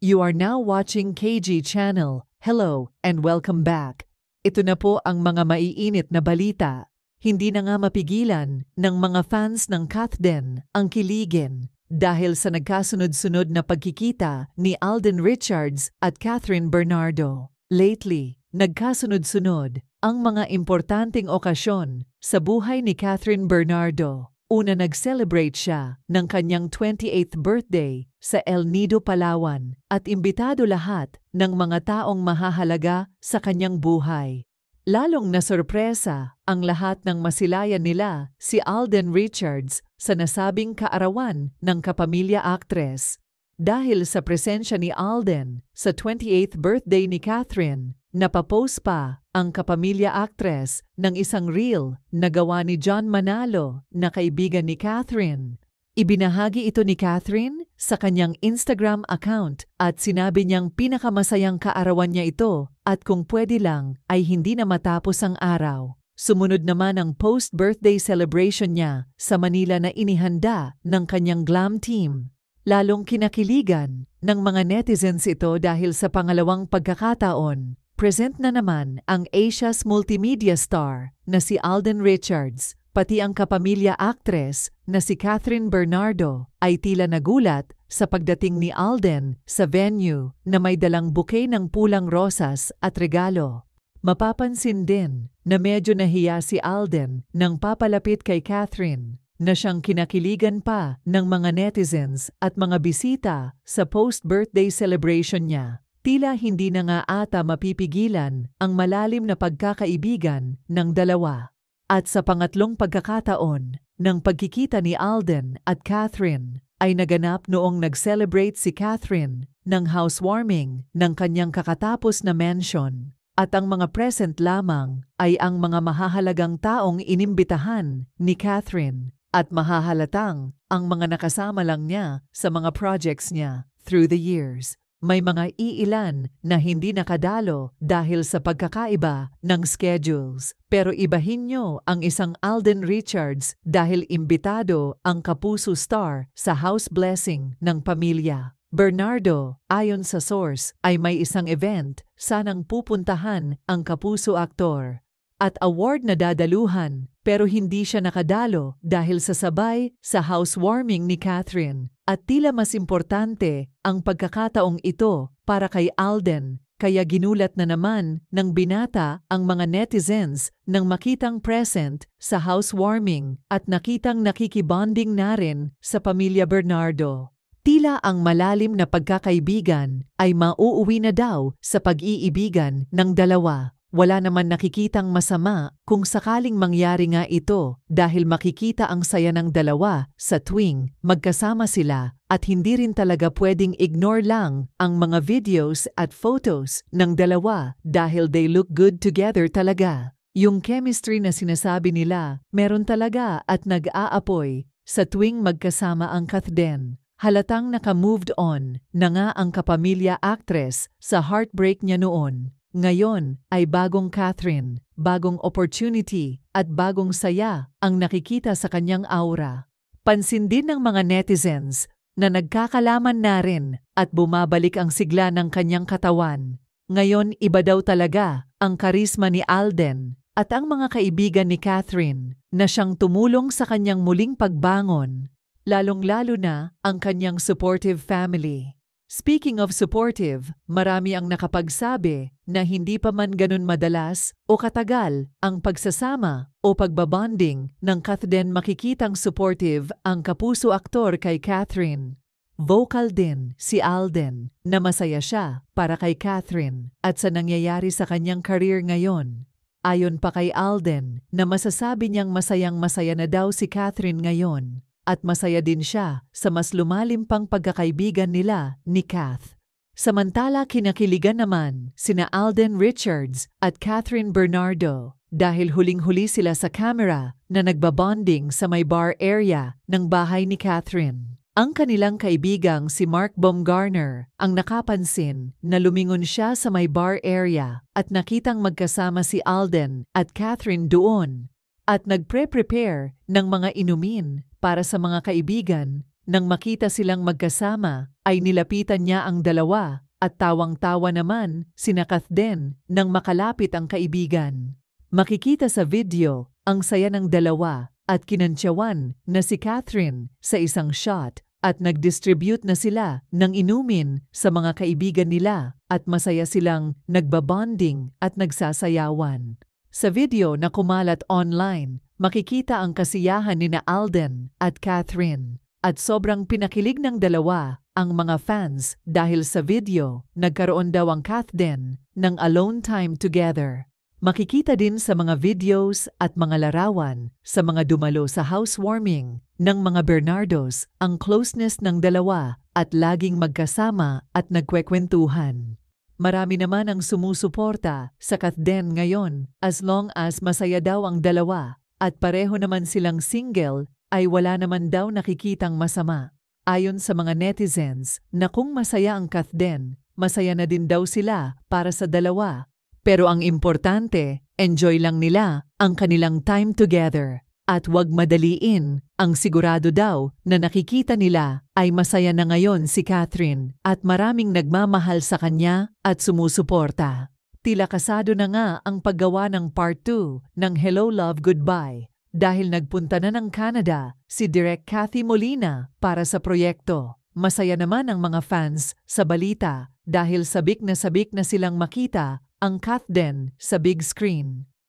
You are now watching KG Channel. Hello and welcome back. Ito na po ang mga maiinit na balita. Hindi na nga mapigilan ng mga fans ng Kathden ang kiligin dahil sa nagkasunod-sunod na pagkikita ni Alden Richards at Catherine Bernardo. Lately, nagkasunod-sunod ang mga importanteng okasyon sa buhay ni Catherine Bernardo. Una, nag-celebrate siya ng kanyang 28th birthday sa El Nido, Palawan at imbitado lahat ng mga taong mahahalaga sa kanyang buhay. Lalong nasorpresa ang lahat ng masilayan nila si Alden Richards sa nasabing kaarawan ng kapamilya aktres. Dahil sa presensya ni Alden sa 28th birthday ni Catherine, napapost pa ang kapamilya aktres ng isang reel na gawa ni John Manalo na kaibigan ni Catherine. Ibinahagi ito ni Catherine sa kanyang Instagram account at sinabi niyang pinakamasayang kaarawan niya ito at kung pwede lang ay hindi na matapos ang araw. Sumunod naman ang post-birthday celebration niya sa Manila na inihanda ng kanyang glam team. Lalong kinakiligan ng mga netizens ito dahil sa pangalawang pagkakataon. Present na naman ang Asia's multimedia star na si Alden Richards, pati ang kapamilya aktres na si Catherine Bernardo ay tila nagulat sa pagdating ni Alden sa venue na may dalang bouquet ng pulang rosas at regalo. Mapapansin din na medyo nahiya si Alden nang papalapit kay Catherine na siyang kinakiligan pa ng mga netizens at mga bisita sa post-birthday celebration niya. Tila hindi na nga ata mapipigilan ang malalim na pagkakaibigan ng dalawa. At sa pangatlong pagkakataon ng pagkikita ni Alden at Catherine ay naganap noong nag-celebrate si Catherine ng housewarming ng kanyang kakatapos na mansion. At ang mga present lamang ay ang mga mahahalagang taong inimbitahan ni Catherine at mahahalatang ang mga nakasama lang niya sa mga projects niya through the years. May mga iilan na hindi nakadalo dahil sa pagkakaiba ng schedules. Pero ibahin nyo ang isang Alden Richards dahil imbitado ang kapuso star sa house blessing ng pamilya. Bernardo, ayon sa source, ay may isang event sanang pupuntahan ang kapuso aktor at award na dadaluhan pero hindi siya nakadalo dahil sa sabay sa housewarming ni Catherine. At tila mas importante ang pagkakataong ito para kay Alden, kaya ginulat na naman ng binata ang mga netizens nang makitang present sa housewarming at nakitang nakikibonding na rin sa pamilya Bernardo. Tila ang malalim na pagkakaibigan ay mauuwi na daw sa pag-iibigan ng dalawa. Wala naman nakikitang masama kung sakaling mangyari nga ito dahil makikita ang saya ng dalawa sa tuwing magkasama sila at hindi rin talaga pwedeng ignore lang ang mga videos at photos ng dalawa dahil they look good together talaga. Yung chemistry na sinasabi nila meron talaga at nag-aapoy sa tuwing magkasama ang Kathden. Halatang naka-moved on na nga ang kapamilya actress sa heartbreak niya noon. Ngayon ay bagong Catherine, bagong opportunity at bagong saya ang nakikita sa kanyang aura. Pansin din ng mga netizens na nagkakalaman na rin at bumabalik ang sigla ng kanyang katawan. Ngayon iba daw talaga ang karisma ni Alden at ang mga kaibigan ni Catherine na siyang tumulong sa kanyang muling pagbangon, lalong-lalo na ang kanyang supportive family. Speaking of supportive, marami ang nakapagsabi na hindi pa man ganun madalas o katagal ang pagsasama o pagbabonding ng Kathden makikitang supportive ang kapuso aktor kay Catherine. Vocal din si Alden na masaya siya para kay Catherine at sa nangyayari sa kanyang career ngayon. Ayon pa kay Alden na masasabi niyang masayang-masaya na daw si Catherine ngayon. At masaya din siya sa mas lumalim pang pagkakaibigan nila ni Kath. Samantala kinakiligan naman sina Alden Richards at Catherine Bernardo dahil huling-huli sila sa camera na nagbabonding sa may bar area ng bahay ni Catherine. Ang kanilang kaibigang si Mark Baumgartner ang nakapansin na lumingon siya sa may bar area at nakitang magkasama si Alden at Catherine doon at nagpre-prepare ng mga inumin para sa mga kaibigan Nang makita silang magkasama, ay nilapitan niya ang dalawa at tawang-tawa naman sina Kathden nang makalapit ang kaibigan. Makikita sa video ang saya ng dalawa at kinantyawan na si Catherine sa isang shot at nag-distribute na sila ng inumin sa mga kaibigan nila at masaya silang nagbabonding at nagsasayawan. Sa video na kumalat online, makikita ang kasiyahan ni Alden at Catherine. At sobrang pinakilig ng dalawa ang mga fans dahil sa video nagkaroon daw ang Kathden ng alone time together. Makikita din sa mga videos at mga larawan sa mga dumalo sa housewarming ng mga Bernardos ang closeness ng dalawa at laging magkasama at nagkwekwentuhan. Marami naman ang sumusuporta sa Kathden ngayon as long as masaya daw ang dalawa at pareho naman silang single ay wala naman daw nakikitang masama. Ayon sa mga netizens na kung masaya ang Kathden, masaya na din daw sila para sa dalawa. Pero ang importante, enjoy lang nila ang kanilang time together. At huwag madaliin, ang sigurado daw na nakikita nila ay masaya na ngayon si Catherine at maraming nagmamahal sa kanya at sumusuporta. Tila kasado na nga ang paggawa ng part 2 ng Hello Love Goodbye dahil nagpunta na ng Canada si Direk Cathy Molina para sa proyekto. Masaya naman ang mga fans sa balita dahil sabik na silang makita ang Kathden sa big screen.